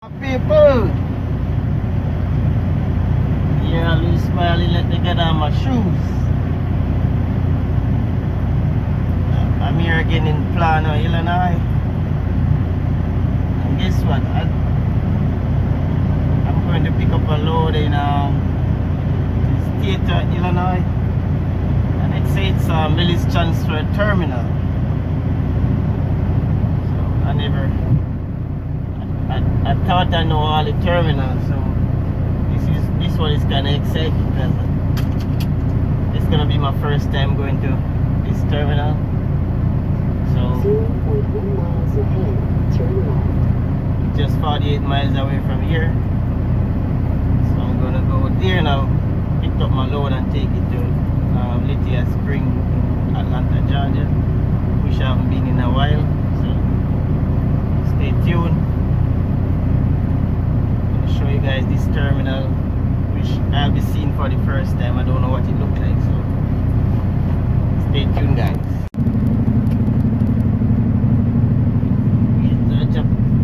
People, yeah, I lose smiling let me get on my shoes. I'm here again in Plano, Illinois. And guess what? I'm going to pick up a load in Stater, Illinois. And it says it's Millis Transfer Terminal. So I thought I know all the terminals, so this one is kind of exciting because it's gonna be my first time going to this terminal. So 0.1 miles ahead, turn left. Just 48 miles away from here, so I'm gonna go there now, pick up my load and take it to Lithia Spring in Atlanta, Georgia, which I haven't been in a while. So stay tuned. Show you guys this terminal, which I'll be seeing for the first time. I don't know what it looks like, so stay tuned, guys. Yes,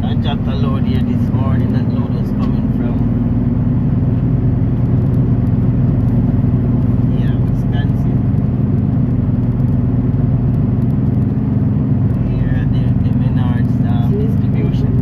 I dropped a load here this morning. That load was coming from Wisconsin. Here at the Menards distribution.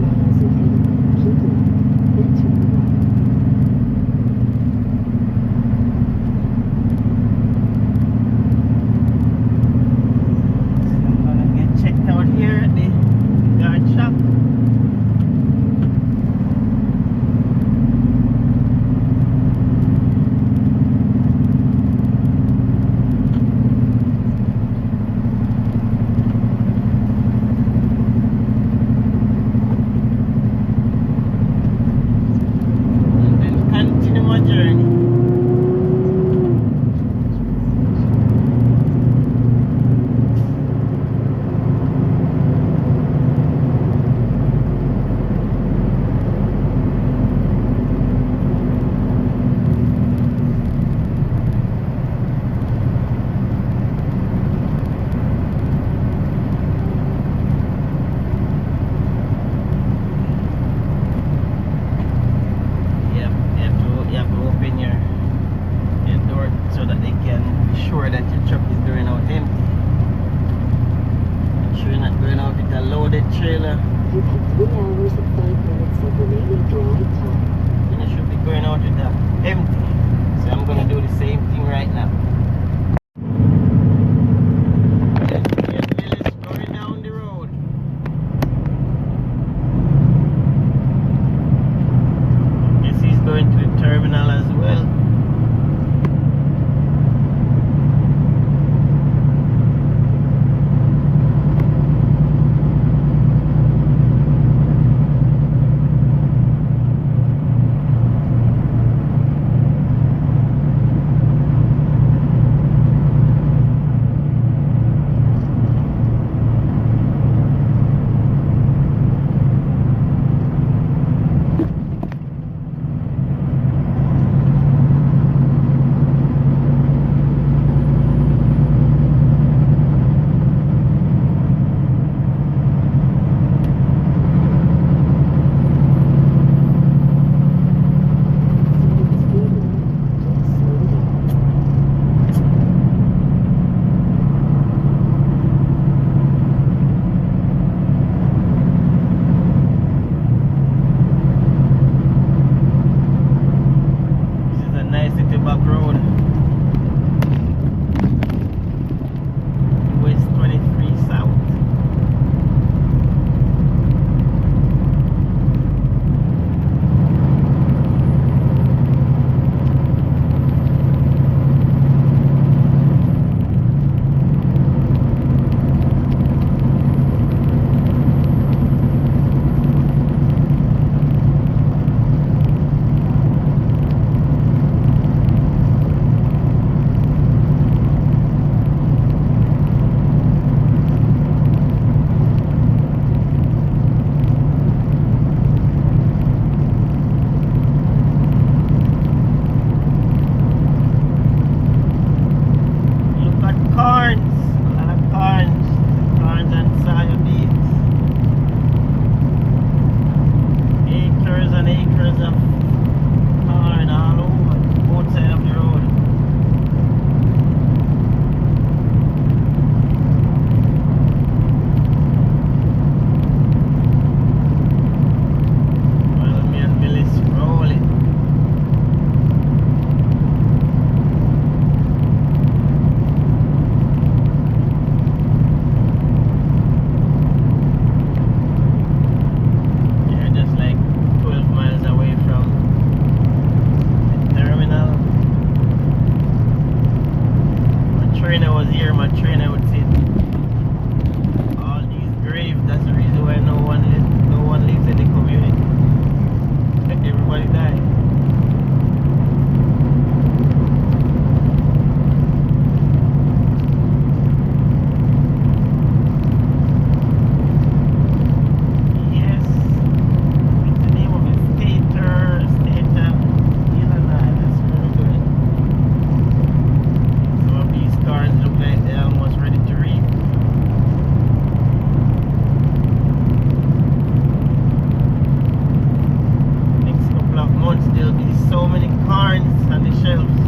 months there'll be so many corns on the shelves.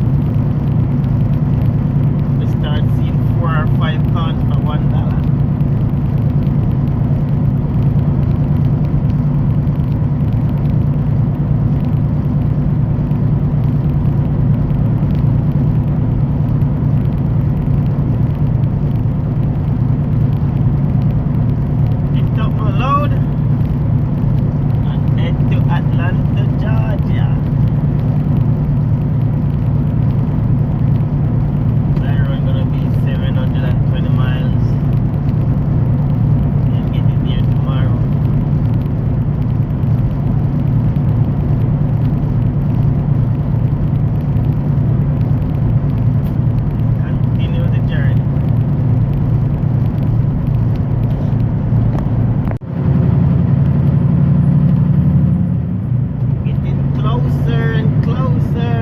We start seeing 4 or 5 corns for $1. Picked up my load and head to Atlanta, Georgia. That road gonna be 720 miles. And get it there tomorrow. Continue the journey. Getting closer and closer.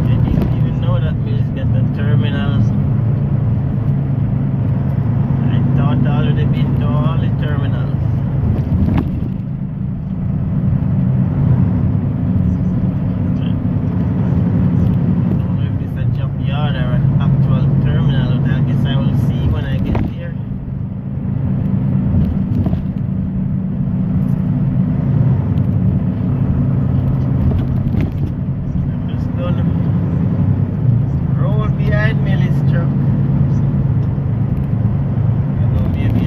I didn't even know that Mills got the terminals. I thought I already been to all the terminals. Don't know if it's a job yard or an actual terminal, but I guess I will see when I get there. I'm just gonna roll behind Millie's truck. I know maybe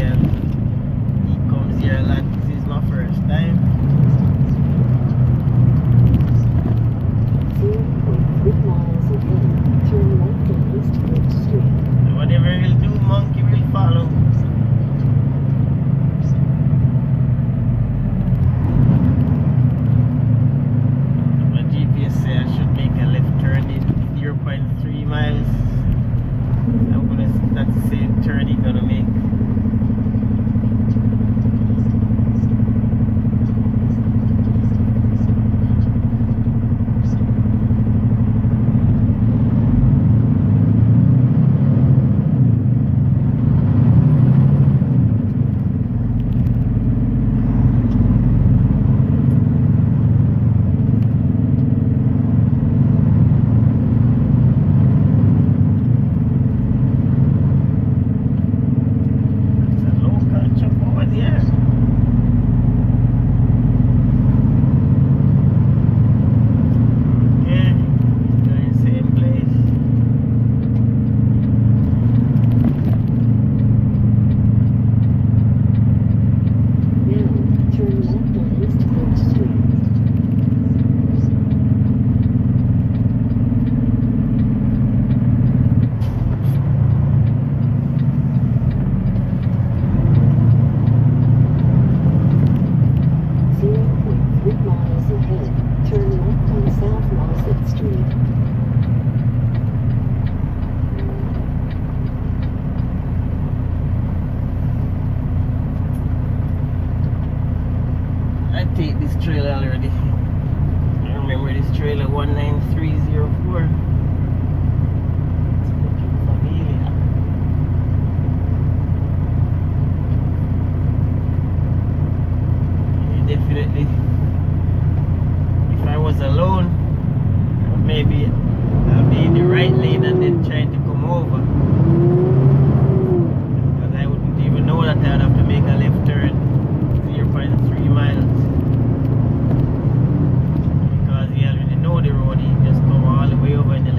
he comes here a lot. This is my first time. 0.3 miles ahead, turn left on East Bridge Street. So whatever he'll do, monkey will follow. My GPS says I should make a left turn in 0.3 miles. That's the same turn he's gonna make. It's a local truck over there. Okay, going same place. Now, turn left on East Bridge Street. Miles ahead, turn left on South Lawson Street. I take this trailer already. I remember this trailer 19304. It's looking familiar. Definitely. If I was alone, maybe I'll be in the right lane and then trying to come over. Because I wouldn't even know that I'd have to make a left turn 0.3 miles. Because he already know the road, he just come all the way over in the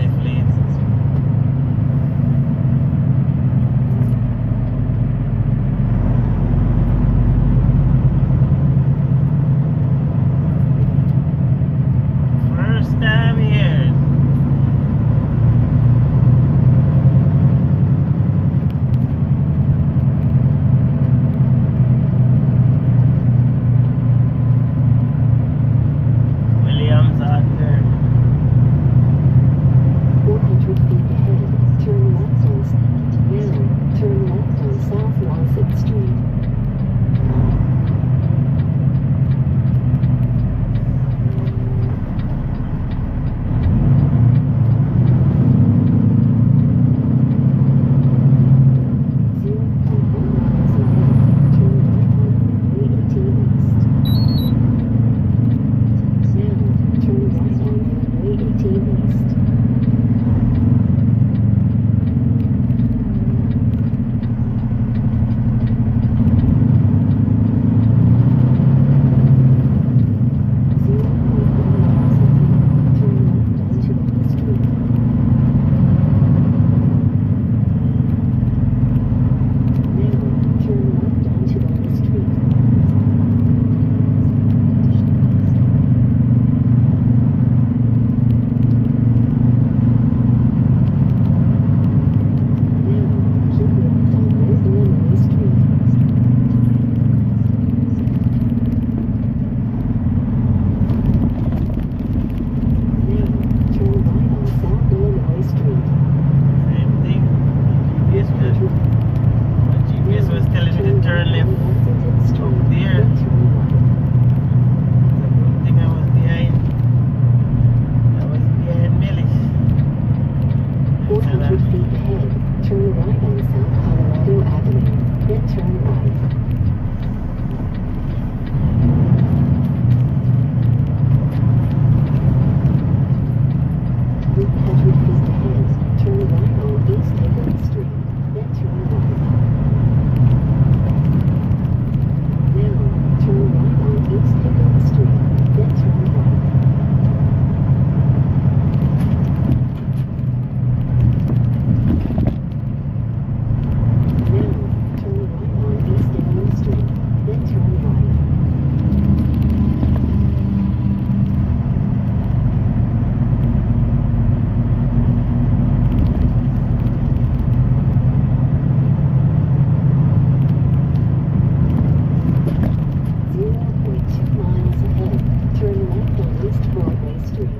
Street.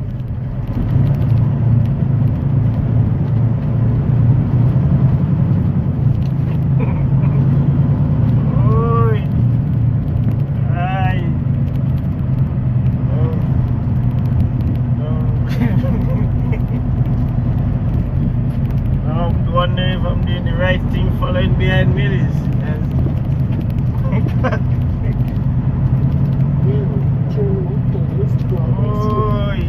Oi. Ay. Oh. Oh. Now I'm wondering if I'm doing the right thing following behind Millis. Now, turn left on East Broadway Street. Oi.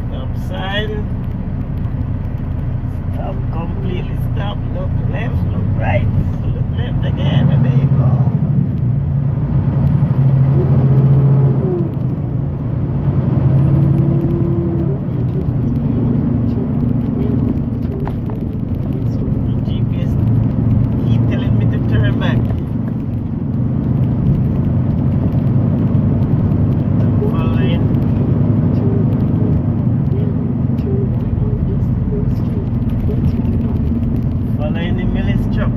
Stop sign. Stop completely stop. Look left, look right. Look left again, and there you go. The GPS keep telling me to turn back. I'm following. Following the Millis truck.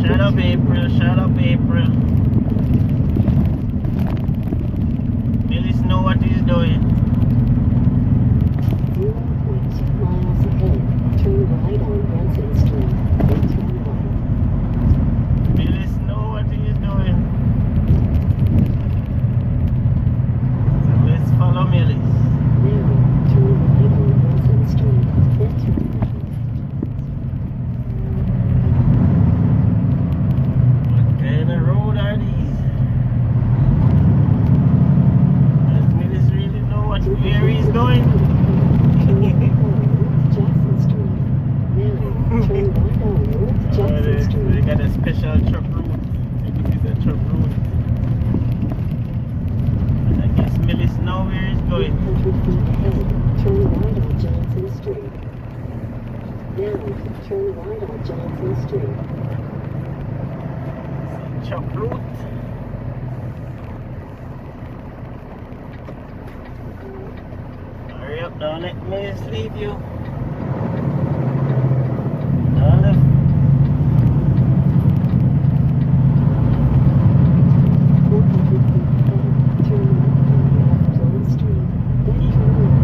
Shut up, April. Shut up, April. Millis know what he's doing. 0.2 miles ahead, turn right on Brunson Street, then turn right. Millis know what he's doing. So let's follow Millis. Now, turn right on Brunson Street, then turn right. What kind of road are these? Does Millis really know where he's going? Jackson Street. Now, turn right on North Jackson They Street. got a special truck route. Maybe this is a truck route. And I guess Millis know where he's going. 100 feet ahead, turn right on Johnson Street. Now, turn right on Johnson Street. Truck route. Hurry up, don't let Millis leave you. Don't let 400 feet ahead, turn left on North Plymouth Street, then turn right.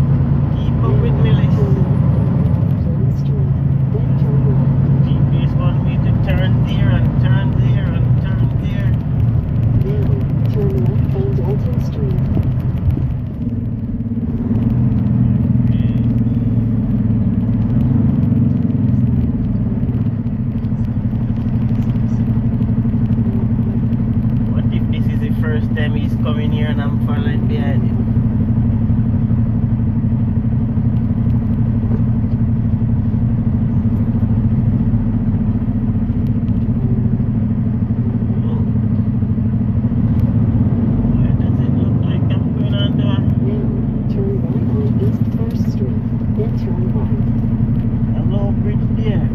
keep up with Now, Millis. turn left on North Plymouth Street, then turn right. GPS want me to turn there and turn there and turn there. Now, turn left on Dalton Street. What if this is the first time he's coming here and I'm following behind him? Why does it look like I'm going under Now, turn right on East First Street, then turn right. a low bridge there?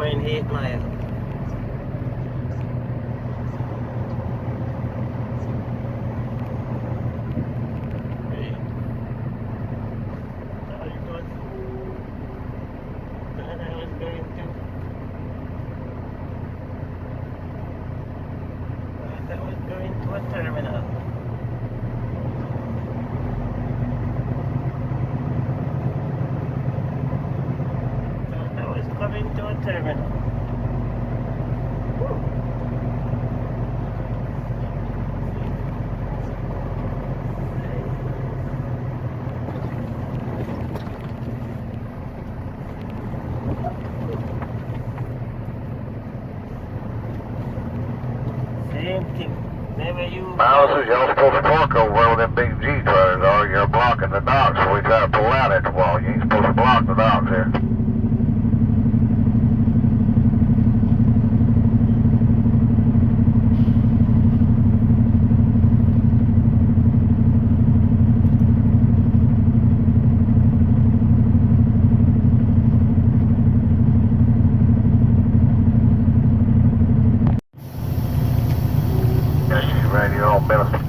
0.8 miles. Great. There it goes. That I was going to. That was going to a terminal. That was coming to a terminal. Same thing. Never use. Miles, y'all supposed to park over where them big G trailers are. You're blocking the docks, so we try to pull out at the wall. You ain't supposed to block the docks here. Yes, you ran your own business.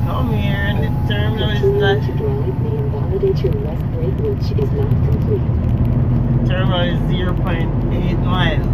Come here and the terminal is Continuing not. to drive may invalidate your left brake, which is not complete. Terminal is 0.8 miles.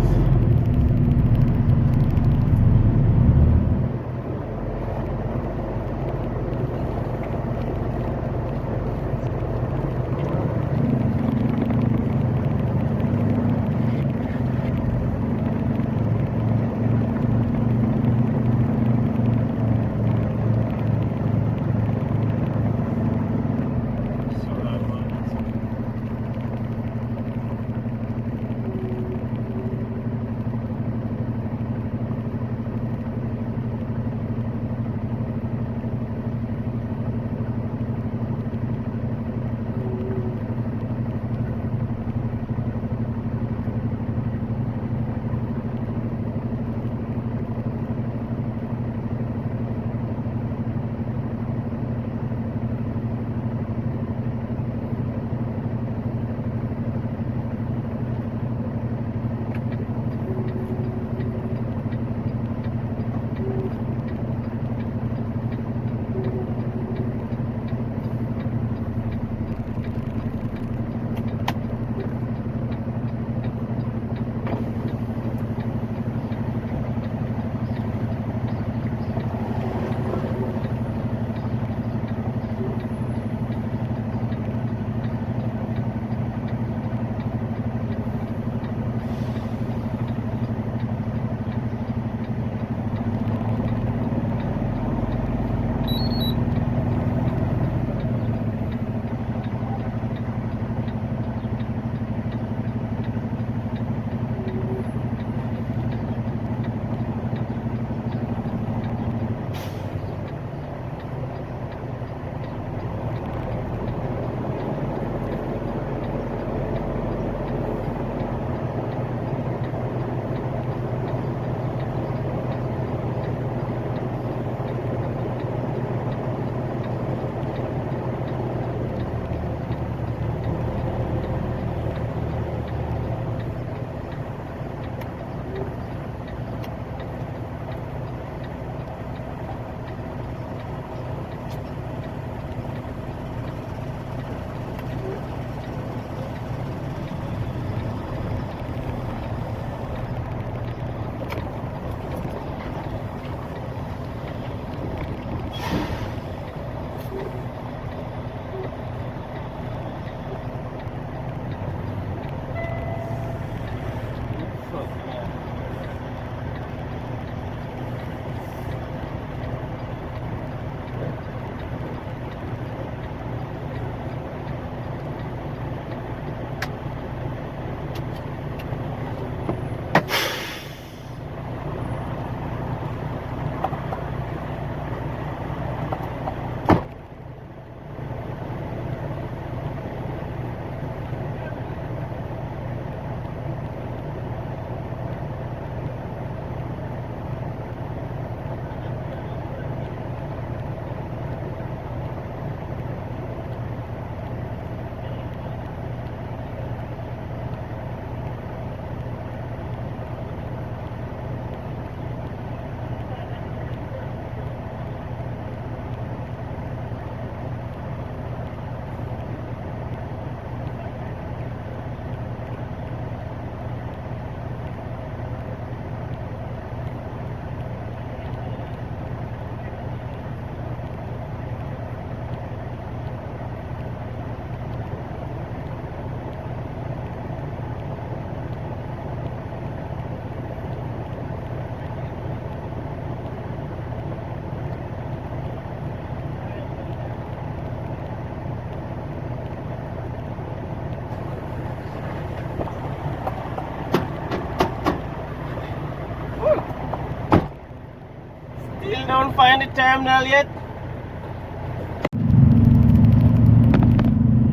find the terminal yet.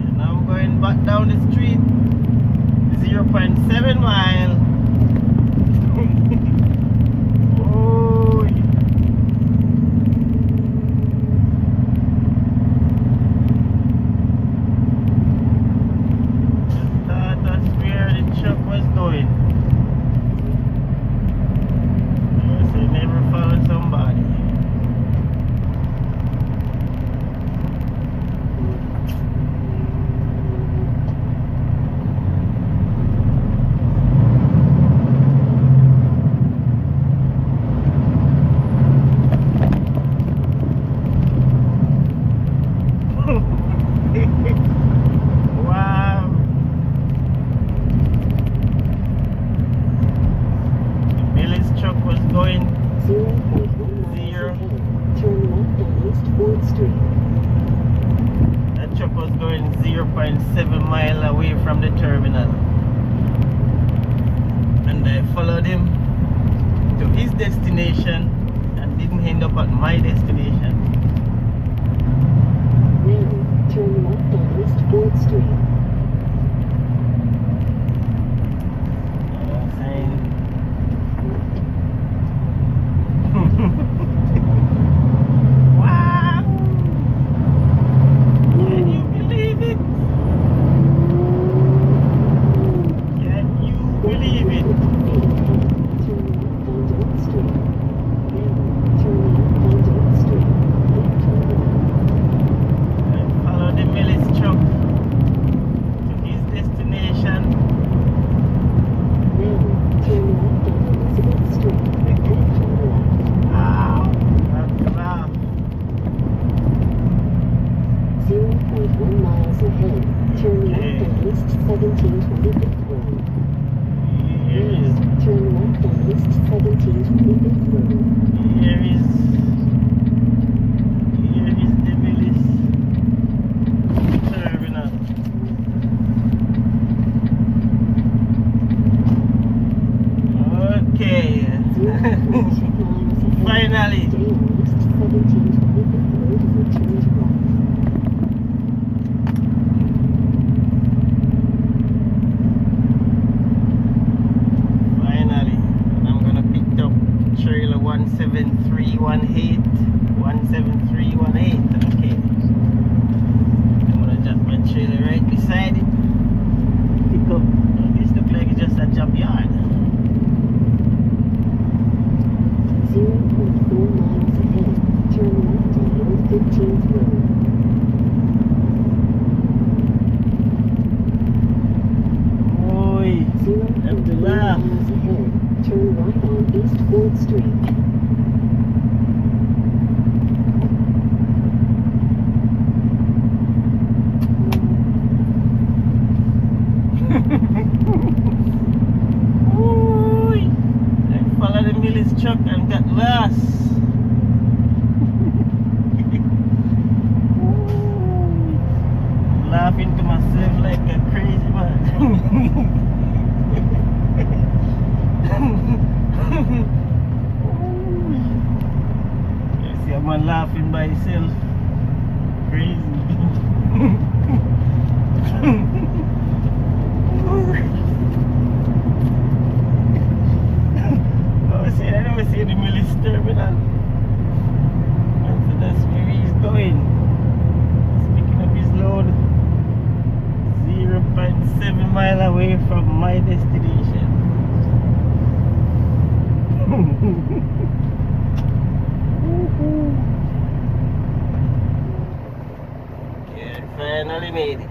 And now I'm going back down the street. 0.7 mile. Oh, I thought that's where the truck was going. They never found somebody. Wow. The Millis truck was going 0.1 miles ahead. Turn left on East 4th Street. That truck was going 0.7 mile away from the terminal. And I followed him to his destination and didn't end up at my destination. Now, turn left on East 4th Street. Wow! Can you believe it? Can you believe it? Turn left on Oak Street. Now, turn left on Oak Street. Then turn left. I followed the Millis truck to his destination. Now, turn left on Elizabeth Street. Then turn left. Wow! That's a laugh. 0.1 miles ahead. Turn left on East 1725th Road. Here Now, is turn left on East 1725th Road. Here is the Millis terminal. Okay. 0.2 miles ahead. Finally. Stay on East 1725th Road as it turns right. Finally. And I'm gonna pick up trailer 17318. 17318. Okay. I'm gonna drop my trailer right beside it. Pick up. This looks like it's just a job yard. 0.4 miles ahead. Turn left on Old 15th Road. Oi. 0.3 miles ahead. Turn right on East 4th Street. Oi. I followed the Millis truck and got lost. Laughing to myself like a crazy man. You see a man laughing by himself. Crazy. Oh, see, I never see the Millis terminal. And so that's where he's going. He's picking up his load 0.7 mile away from my destination. Yeah, I finally made it.